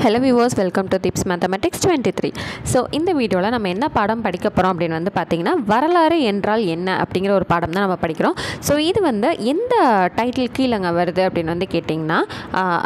Hello viewers, welcome to Tips Mathematics 23. So இந்த வீடியோல நம்ம என்ன பாடம் படிக்க போறோம் அப்படினு வந்து பாத்தீங்கன்னா வரலாறு என்றால் என்ன அப்படிங்கற ஒரு பாடம் தான் நம்ம படிக்கிறோம். So இது வந்து எந்த டைட்டில் கீழங்க வருது அப்படினு வந்து கேட்டிங்கனா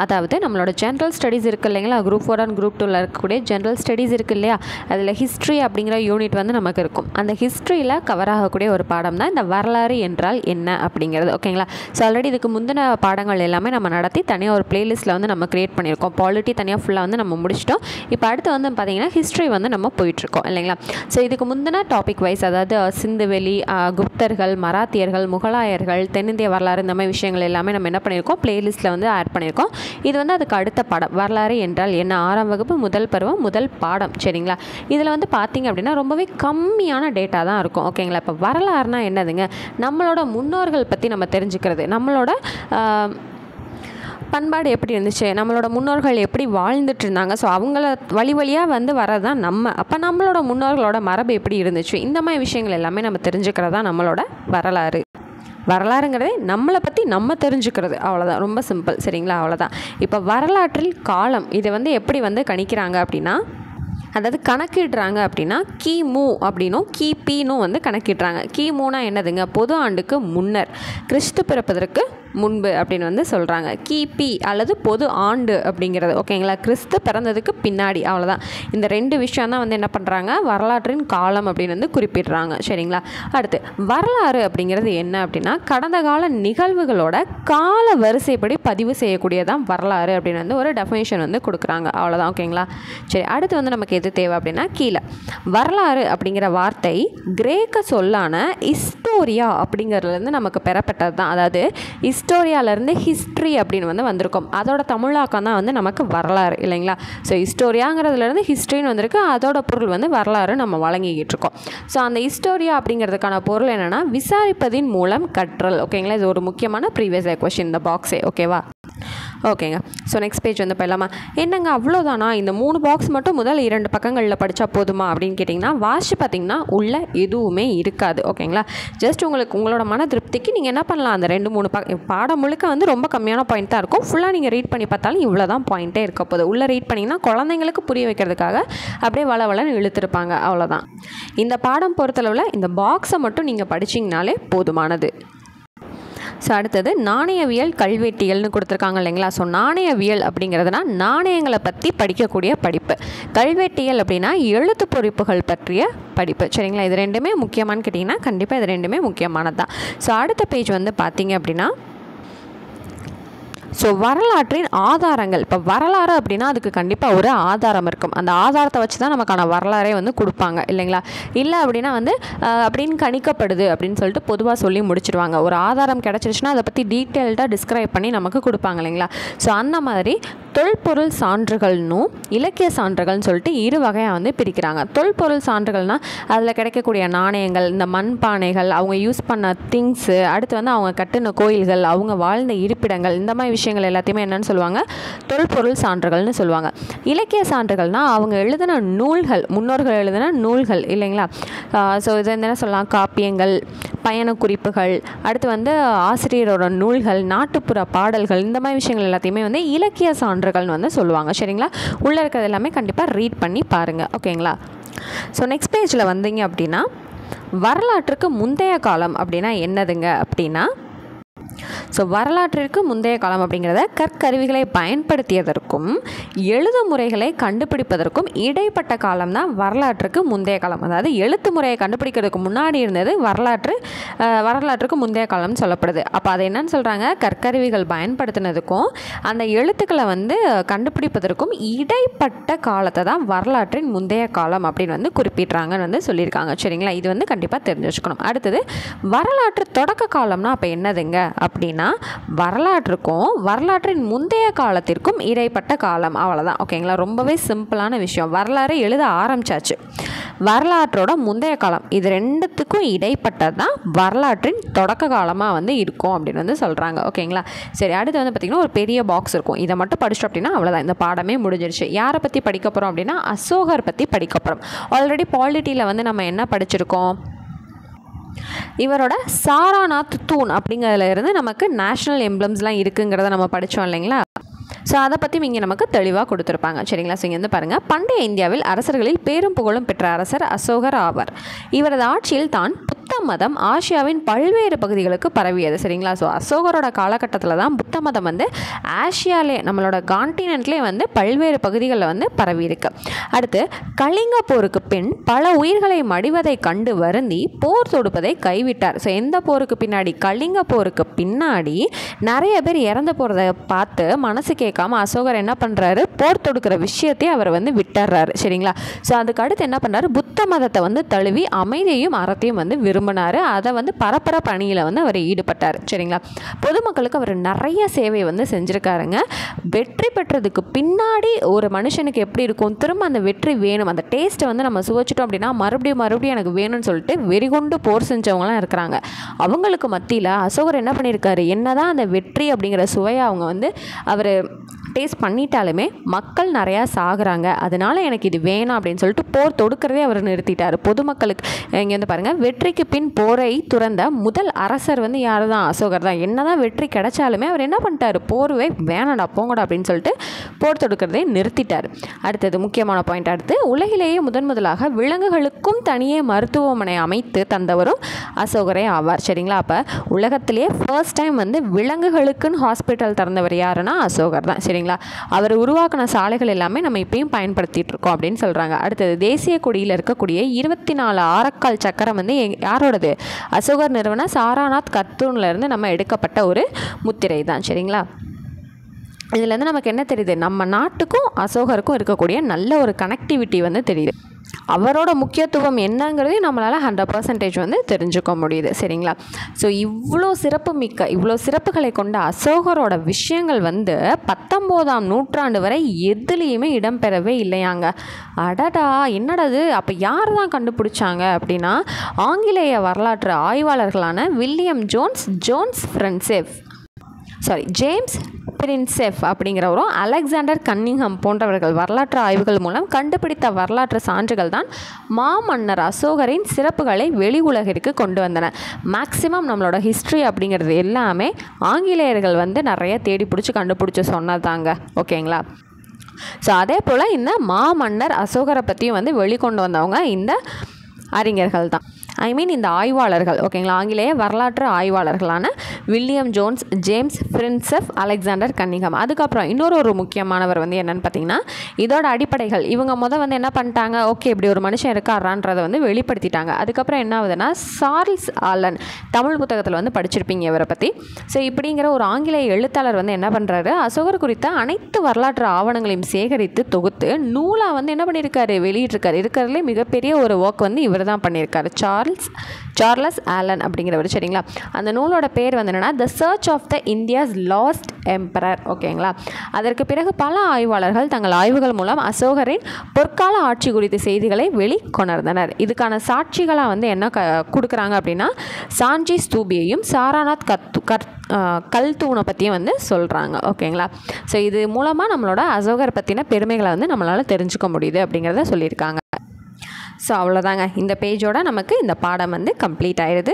அதாவது நம்மளோட ஜெனரல் ஸ்டடீஸ் இருக்கு இல்லைங்களா, group 4 and group 2 ல இருக்கக்கூடிய ஜெனரல் ஸ்டடீஸ் இருக்கு இல்லையா, அதுல ஹிஸ்டரி அப்படிங்கற யூனிட் வந்து நமக்கு இருக்கும். அந்த ஹிஸ்டரியில கவர் ஆகக்கூடிய ஒரு பாடம் தான் இந்த வரலாறு என்றால் என்ன அப்படிங்கிறது. ஓகேங்களா? So ஆல்ரெடி இதுக்கு முந்தின பாடங்கள் எல்லாமே நம்ம நடத்தி தனியா ஒரு பிளேலிஸ்ட்ல வந்து நம்ம கிரியேட் பண்ணியிருக்கோம். பாலிட்டி தனியா ஃபுல்லா வந்து நம்ம முடிச்சிட்டோம். இப்போ அடுத்து வந்து பாத்தீங்கன்னா ஹிஸ்டரி வந்து நம்ம போயிட்டு இருக்கோம் இல்லைங்களா. ஸோ இதுக்கு முந்தின டாபிக் வைஸ் அதாவது சிந்துவெளி, குப்தர்கள், மராத்தியர்கள், முகலாயர்கள், தென்னிந்திய வரலாறு இந்த மாதிரி விஷயங்கள் எல்லாமே நம்ம என்ன பண்ணியிருக்கோம், பிளேலிஸ்ட்டில் வந்து ஆட் பண்ணியிருக்கோம். இது வந்து அதுக்கு அடுத்த பாடம் வரலாறு என்றால் என்ன, 6ஆம் வகுப்பு முதல் பருவம் முதல் பாடம். சரிங்களா? இதில் வந்து பார்த்தீங்க அப்படின்னா ரொம்பவே கம்மியான டேட்டா தான் இருக்கும். ஓகேங்களா? இப்போ வரலாறுனா என்னதுங்க, நம்மளோட முன்னோர்கள் பற்றி நம்ம தெரிஞ்சுக்கிறது, நம்மளோட பண்பாடு எப்படி இருந்துச்சு, நம்மளோட முன்னோர்கள் எப்படி வாழ்ந்துட்டு இருந்தாங்க, ஸோ அவங்கள வழி வழியாக வந்து வரதான் நம்ம. அப்போ நம்மளோட முன்னோர்களோட மரபு எப்படி இருந்துச்சு, இந்த மாதிரி விஷயங்கள் எல்லாமே நம்ம தெரிஞ்சுக்கிறதா நம்மளோட வரலாறு. வரலாறுங்கிறதே நம்மளை பற்றி நம்ம தெரிஞ்சுக்கிறது, அவ்வளோதான். ரொம்ப சிம்பிள். சரிங்களா? அவ்வளோதான். இப்போ வரலாற்றில் காலம் இதை வந்து எப்படி வந்து கணிக்கிறாங்க அப்படின்னா, அதாவது கணக்கிடுறாங்க அப்படின்னா கிமு அப்படின்னும் கிபின்னும் வந்து கணக்கிடுறாங்க. கிமுனா என்னதுங்க, பொது ஆண்டுக்கு முன்னர், கிறிஸ்து பிறப்பதற்கு முன்பு அப்படின்னு வந்து சொல்கிறாங்க. கிபி அல்லது பொது ஆண்டு அப்படிங்கிறது. ஓகேங்களா? கிறிஸ்து பிறந்ததுக்கு பின்னாடி, அவ்வளோதான். இந்த ரெண்டு விஷயம் தான் வந்து என்ன பண்ணுறாங்க, வரலாற்றின் காலம் அப்படின்னு வந்து குறிப்பிடுறாங்க. சரிங்களா? அடுத்து வரலாறு அப்படிங்கிறது என்ன அப்படின்னா, கடந்த கால நிகழ்வுகளோட கால வரிசைப்படி பதிவு செய்யக்கூடியதான் வரலாறு அப்படின்னு வந்து ஒரு டெஃபினேஷன் வந்து கொடுக்குறாங்க. அவ்வளோதான். ஓகேங்களா? சரி, அடுத்து வந்து நமக்கு எது தேவை அப்படின்னா, கீழே வரலாறு அப்படிங்கிற வார்த்தை கிரேக்க சொல்லான ஹிஸ்டோரியா அப்படிங்கிறதுலேருந்து நமக்கு பெறப்பட்டது தான். அதாவது ஹிஸ்டோரியாவிலேருந்து ஹிஸ்ட்ரி அப்படின்னு வந்து வந்திருக்கும். அதோட தமிழாக்கம் தான் வந்து நமக்கு வரலாறு இல்லைங்களா. ஸோ ஹிஸ்டோரியாங்கிறதுலேருந்து ஹிஸ்ட்ரின்னு வந்திருக்கு, அதோட பொருள் வந்து வரலாறு நம்ம வழங்கிக்கிட்டு இருக்கோம். ஸோ அந்த ஹிஸ்டோரியா அப்படிங்கிறதுக்கான பொருள் என்னென்னா விசாரிப்பதின் மூலம் கற்றல். ஓகேங்களா? இது ஒரு முக்கியமான ப்ரீவியஸ் கொஸ்டின் இந்த பாக்ஸே. ஓகேவா? ஓகேங்க. ஸோ நெக்ஸ்ட் பேஜ் வந்து போயிடலாமா? என்னங்க அவ்வளோதானா, இந்த 3 பாக்ஸ் மட்டும் முதல் 2 பக்கங்களில் படித்தா போதுமா அப்படின்னு கேட்டிங்கன்னா, வாசி பார்த்திங்கன்னா உள்ள எதுவுமே இருக்காது. ஓகேங்களா? ஜஸ்ட் உங்களோட மன திருப்திக்கு நீங்கள் என்ன பண்ணலாம், அந்த 2-3 பாடம் முழுக்க வந்து ரொம்ப கம்மியான பாயிண்ட் தான் இருக்கும். ஃபுல்லாக நீங்கள் ரீட் பண்ணி பார்த்தாலும் இவ்வளோ தான் பாயிண்ட்டே இருக்க போகுது. உள்ளே ரீட் பண்ணிங்கன்னா குழந்தைங்களுக்கு புரிய வைக்கிறதுக்காக அப்படியே வளவளன்னு இழுத்துருப்பாங்க. அவ்வளோதான். இந்த பாடம் பொறுத்தளவில் இந்த பாக்ஸை மட்டும் நீங்கள் படிச்சிங்கனாலே போதுமானது. ஸோ அடுத்தது நாணயவியல் கல்வெட்டியல்னு கொடுத்துருக்காங்க இல்லைங்களா. ஸோ நாணயவியல் அப்படிங்கிறதுனா நாணயங்களை பற்றி படிக்கக்கூடிய படிப்பு. கல்வெட்டியல் அப்படின்னா எழுத்து பொறிப்புகள் பற்றிய படிப்பு. சரிங்களா? இது ரெண்டுமே முக்கியமானு கேட்டிங்கன்னா கண்டிப்பாக இது ரெண்டுமே முக்கியமானது தான். ஸோ அடுத்த பேஜ் வந்து பார்த்தீங்க அப்படின்னா, ஸோ வரலாற்றின் ஆதாரங்கள். இப்போ வரலாறு அப்படின்னா அதுக்கு கண்டிப்பாக ஒரு ஆதாரம் இருக்கும். அந்த ஆதாரத்தை வச்சு தான் நமக்கான வரலாறே வந்து கொடுப்பாங்க இல்லைங்களா. இல்லை அப்படின்னா வந்து அப்படின்னு கணிக்கப்படுது அப்படின்னு சொல்லிட்டு பொதுவாக சொல்லி முடிச்சிடுவாங்க. ஒரு ஆதாரம் கிடச்சிருச்சுன்னா அதை பற்றி டீட்டெயில்டாக டிஸ்கிரைப் பண்ணி நமக்கு கொடுப்பாங்க இல்லைங்களா. ஸோ அந்த மாதிரி தொல்பொருள் சான்றுகள்னும் இலக்கிய சான்றுகள்னு சொல்லிட்டு 2 வகையாக வந்து பிரிக்கிறாங்க. தொல்பொருள் சான்றுகள்னால் அதில் கிடைக்கக்கூடிய நாணயங்கள், இந்த மண்பானைகள், அவங்க யூஸ் பண்ண திங்ஸு, அடுத்து வந்து அவங்க கட்டின கோயில்கள், அவங்க வாழ்ந்த இருப்பிடங்கள், இந்த மாதிரி விஷயங்கள் எல்லாத்தையுமே என்னன்னு சொல்லுவாங்க, தொல்பொருள் சான்றுகள்னு சொல்லுவாங்க. இலக்கிய சான்றுகள்னால் அவங்க எழுதின நூல்கள், முன்னோர்கள் எழுதின நூல்கள் இல்லைங்களா. ஸோ இது என்ன சொல்லலாம், காப்பியங்கள், பயண குறிப்புகள், அடுத்து வந்து ஆசிரியரோட நூல்கள், நாட்டுப்புற பாடல்கள், இந்த மாதிரி விஷயங்கள் எல்லாத்தையுமே வந்து இலக்கிய சான்றுகள்னு வந்து சொல்லுவாங்க. சரிங்களா? உள்ளே இருக்கிறது எல்லாமே கண்டிப்பாக ரீட் பண்ணி பாருங்கள். ஓகேங்களா? ஸோ நெக்ஸ்ட் பேஜில் வந்தீங்க அப்படின்னா, வரலாற்றுக்கு முந்தைய காலம் அப்படின்னா என்னதுங்க அப்படின்னா, ஸோ வரலாற்றிற்கு முந்தைய காலம் அப்படிங்கிறத கற்கருவிகளை பயன்படுத்தியதற்கும் எழுது முறைகளை கண்டுபிடிப்பதற்கும் இடைப்பட்ட காலம் தான் வரலாற்றுக்கு முந்தைய காலம். அதாவது எழுத்து முறையை கண்டுபிடிக்கிறதுக்கு முன்னாடி இருந்தது வரலாற்றுக்கு முந்தைய காலம்னு சொல்லப்படுது. அப்போ அது என்னன்னு சொல்கிறாங்க, கற்கருவிகள் பயன்படுத்தினதுக்கும் அந்த எழுத்துக்களை வந்து கண்டுபிடிப்பதற்கும் இடைப்பட்ட காலத்தை தான் வரலாற்றின் முந்தைய காலம் அப்படின்னு வந்து குறிப்பிட்றாங்கன்னு வந்து சொல்லியிருக்காங்க. சரிங்களா? இது வந்து கண்டிப்பாக தெரிஞ்சு வச்சுக்கணும். அடுத்தது வரலாற்று தொடக்க காலம்னா அப்போ என்னதுங்க அப்படின்னா, வரலாற்றுக்கும் வரலாற்றின் முந்தைய காலத்திற்கும் இடைப்பட்ட காலம். அவ்வளோதான். ஓகேங்களா? ரொம்பவே சிம்பிளான விஷயம். வரலாறு எழுத ஆரம்பிச்சாச்சு, வரலாற்றோட முந்தைய காலம் இது ரெண்டுத்துக்கும் இடைப்பட்டது தான் வரலாற்றின் தொடக்க காலமாக வந்து இருக்கும் அப்படின்னு வந்து சொல்கிறாங்க. ஓகேங்களா? சரி, அடுத்து வந்து பார்த்திங்கன்னா ஒரு பெரிய பாக்ஸ் இருக்கும். இதை மட்டும் படிச்சிட்டோம் அப்படின்னா அவ்வளோதான், இந்த பாடமே முடிஞ்சிருச்சு. யாரை பற்றி படிக்க போகிறோம் அப்படின்னா, அசோகர் பற்றி படிக்க போகிறோம். ஆல்ரெடி பாலிட்டியில் வந்து நம்ம என்ன படிச்சிருக்கோம், இவரோட சாராநாத் தூண் அப்படிங்கிறதுல இருந்து நமக்கு நேஷ்னல் எம்ப்ளம்ஸ்லாம் இருக்குங்கிறத நம்ம படித்தோம் இல்லைங்களா. ஸோ அதை பற்றி இங்கே நமக்கு தெளிவாக கொடுத்துருப்பாங்க. சரிங்களா? ஸோ இங்கே வந்து பாருங்கள், பண்டைய இந்தியாவில் அரசர்களில் பேரும் புகழும் பெற்ற அரசர் அசோகர் ஆவார். இவரது ஆட்சியில் தான் புத்த மதம் ஆசியாவின் பல்வேறு பகுதிகளுக்கு பரவியது. சரிங்களா? ஸோ அசோகரோட காலகட்டத்தில் தான் புத்த மதம் வந்து ஆசியாலே, நம்மளோட கான்டினென்ட்லேயே வந்து பல்வேறு பகுதிகளில் வந்து பரவி இருக்கு. அடுத்து, கலிங்க போருக்கு பின் பல உயிர்களை மடிவதை கண்டு வருந்தி போர் தொடுப்பதை கைவிட்டார். ஸோ எந்த போருக்கு பின்னாடி? கலிங்க போருக்கு பின்னாடி நிறைய பேர் இறந்து போகிறத பார்த்து மனசு கேட்காம அசோகர் என்ன பண்ணுறாரு, போர் தொடுக்கிற விஷயத்தையே அவர் வந்து விட்டுறாரு. சரிங்களா? ஸோ அதுக்கு அடுத்து என்ன பண்ணுறாரு, புத்த மதத்தை வந்து தழுவி அமைதியையும் அறத்தையும் வந்து விரும்பினார். அதை வந்து பரப்புற பணியில் வந்து அவர் ஈடுபட்டார். சரிங்களா? பொதுமக்களுக்கு அவர் நிறைய சேவை வந்து செஞ்சுருக்காருங்க. வெற்றி பெற்றதுக்கு பின்னாடி ஒரு மனுஷனுக்கு எப்படி இருக்கும், திரும்ப அந்த வெற்றி வேணும், அந்த டேஸ்ட்டை வந்து நம்ம சுவைச்சிட்டோம் அப்படின்னா மறுபடியும் எனக்கு வேணும்னு சொல்லிட்டு வெறிகொண்டு போர் செஞ்சவங்களாம் இருக்கிறாங்க. அவங்களுக்கு மத்தியில் அசோகர் என்ன பண்ணியிருக்காரு, என்னதான் அந்த வெற்றி அப்படிங்கிற சுவையை அவங்க வந்து அவர் டேஸ்ட் பண்ணிட்டாலுமே மக்கள் நிறையா சாகுறாங்க, அதனால் எனக்கு இது வேணாம் அப்படின்னு சொல்லிட்டு போர் தொடுக்கிறதே அவர் நிறுத்திட்டார். பொதுமக்களுக்கு இங்கே வந்து பாருங்கள், வெற்றிக்கு பின் போரை துறந்த முதல் அரசர் வந்து யார் தான்? அசோகர் தான். என்னதான் வெற்றி கிடைச்சாலுமே அவர் என்ன பண்ணிட்டார், போர்வே வேணாடா போங்கடா அப்படின்னு சொல்லிட்டு போர் தொடுக்கிறதே நிறுத்திட்டார். அடுத்தது முக்கியமான பாயிண்ட், அடுத்து உலகிலேயே முதலாக விலங்குகளுக்கும் தனியே மருத்துவமனை அமைத்து தந்தவரும் அசோகரே ஆவார். சரிங்களா? அப்போ உலகத்திலேயே ஃபர்ஸ்ட் டைம் வந்து விலங்குகளுக்குன்னு ஹாஸ்பிட்டல் திறந்தவர் யாருன்னா அசோகர் தான். சரிங்களா? அவர் உருவாக்கின சாலைகள் எல்லாமே நம்ம இப்பயும் பயன்படுத்திட்டு இருக்கோம் அப்படின்னு சொல்கிறாங்க. அடுத்தது, தேசிய கொடியில் இருக்கக்கூடிய 24 ஆரக்கால் சக்கரம் வந்து யாரோடது? அசோகர் நிறுவன சாராநாத் கர்த்தூன்லேருந்து நம்ம எடுக்கப்பட்ட ஒரு முத்திரை தான். சரிங்களா? இதுலேருந்து நமக்கு என்ன தெரியுது, நம்ம நாட்டுக்கும் அசோகருக்கும் இருக்கக்கூடிய நல்ல ஒரு கனெக்டிவிட்டி வந்து தெரியுது. அவரோட முக்கியத்துவம் என்னங்கிறதையும் நம்மளால் 100% வந்து தெரிஞ்சுக்க முடியுது. சரிங்களா? ஸோ இவ்வளோ சிறப்புகளை கொண்ட அசோகரோட விஷயங்கள் வந்து 19ஆம் நூற்றாண்டு வரை எதுலேயுமே இடம்பெறவே இல்லையாங்க. அடடா, என்னடது, அப்போ யார் தான் கண்டுபிடிச்சாங்க அப்படின்னா ஆங்கிலேய வரலாற்று ஆய்வாளர்களான ஜேம்ஸ் பிரின்செஃப் அப்படிங்கிறவரும் அலெக்சாண்டர் கன்னிங்ஹாம் போன்றவர்கள் வரலாற்று ஆய்வுகள் மூலம் கண்டுபிடித்த வரலாற்று சான்றுகள் தான் மாமன்னர் அசோகரின் சிறப்புகளை வெளி உலகிற்கு கொண்டு வந்தன. மேக்சிமம் நம்மளோட ஹிஸ்ட்ரி அப்படிங்கிறது எல்லாமே ஆங்கிலேயர்கள் வந்து நிறைய தேடி பிடிச்சி கண்டுபிடிச்சி சொன்னதாங்க. ஓகேங்களா? ஸோ அதே போல் இந்த மாமன்னர் அசோகரை பற்றியும் வந்து வெளிக்கொண்டு வந்தவங்க இந்த அறிஞர்கள் தான், இந்த ஆய்வாளர்கள். ஓகேங்களா? ஆங்கிலேய வரலாற்று ஆய்வாளர்களான William Jones, James Prinsep, Alexander Cunningham. அதுக்கப்புறம் இன்னொரு முக்கியமானவர் வந்து என்னென்னு பார்த்தீங்கன்னா, இதோட அடிப்படைகள் இவங்க வந்து என்ன பண்ணிட்டாங்க, ஓகே இப்படி ஒரு மனுஷன் இருக்காரான்றதை வந்து வெளிப்படுத்திட்டாங்க. அதுக்கப்புறம் என்ன ஆகுதுன்னா, சார்ல்ஸ் ஆலன், தமிழ் புத்தகத்தில் வந்து படிச்சிருப்பீங்க இவரை பற்றி. ஸோ இப்படிங்கிற ஒரு ஆங்கிலேய எழுத்தாளர் வந்து என்ன பண்ணுறாரு, அசோகர் குறித்த அனைத்து வரலாற்று ஆவணங்களையும் சேகரித்து தொகுத்து நூலாக வந்து என்ன பண்ணியிருக்காரு, வெளியிட்டிருக்காரு. இருக்கிறதுலே மிகப்பெரிய ஒரு ஒர்க் வந்து இவர் தான் பண்ணியிருக்காரு, சார்லஸ் ஆலன் அப்படிங்கிறவர். சரிங்களா? அந்த நூலோட பேர் வந்து என்னன்னா, the search of the India's last emperor. ஓகேங்களா? அதற்கு பிறகு பல ஆய்வாளர்கள் தங்கள் ஆய்வுகள் மூலம் அசோகரின் பொற்கால ஆட்சி குறித்த செய்திகளை வெளிக்கொணர்ந்தனர். இதுக்கான சாட்சிகளாக வந்து என்ன கொடுக்குறாங்க அப்படின்னா, சாஞ்சி ஸ்தூபியையும் சாராநாத் கல்தூனை பற்றியும் வந்து சொல்கிறாங்க. ஓகேங்களா? ஸோ இது மூலமாக நம்மளோட அசோகர் பற்றின பெருமைகளை வந்து நம்மளால் தெரிஞ்சுக்க முடியுது அப்படிங்கிறத சொல்லியிருக்காங்க. ஸோ அவ்வளோதாங்க, இந்த பேஜோட நமக்கு இந்த பாடம் வந்து கம்ப்ளீட் ஆயிடுது.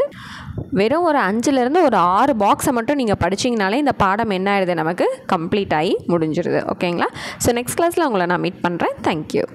வெறும் ஒரு 5லேருந்து ஒரு 6 பாக்ஸை மட்டும் நீங்கள் படிச்சிங்கனாலே இந்த பாடம் என்ன ஆயிடுது, நமக்கு கம்ப்ளீட் ஆகி முடிஞ்சிருது. ஓகேங்களா? ஸோ நெக்ஸ்ட் கிளாஸில் உங்களை நான் மீட் பண்ணுறேன். தேங்க்யூ.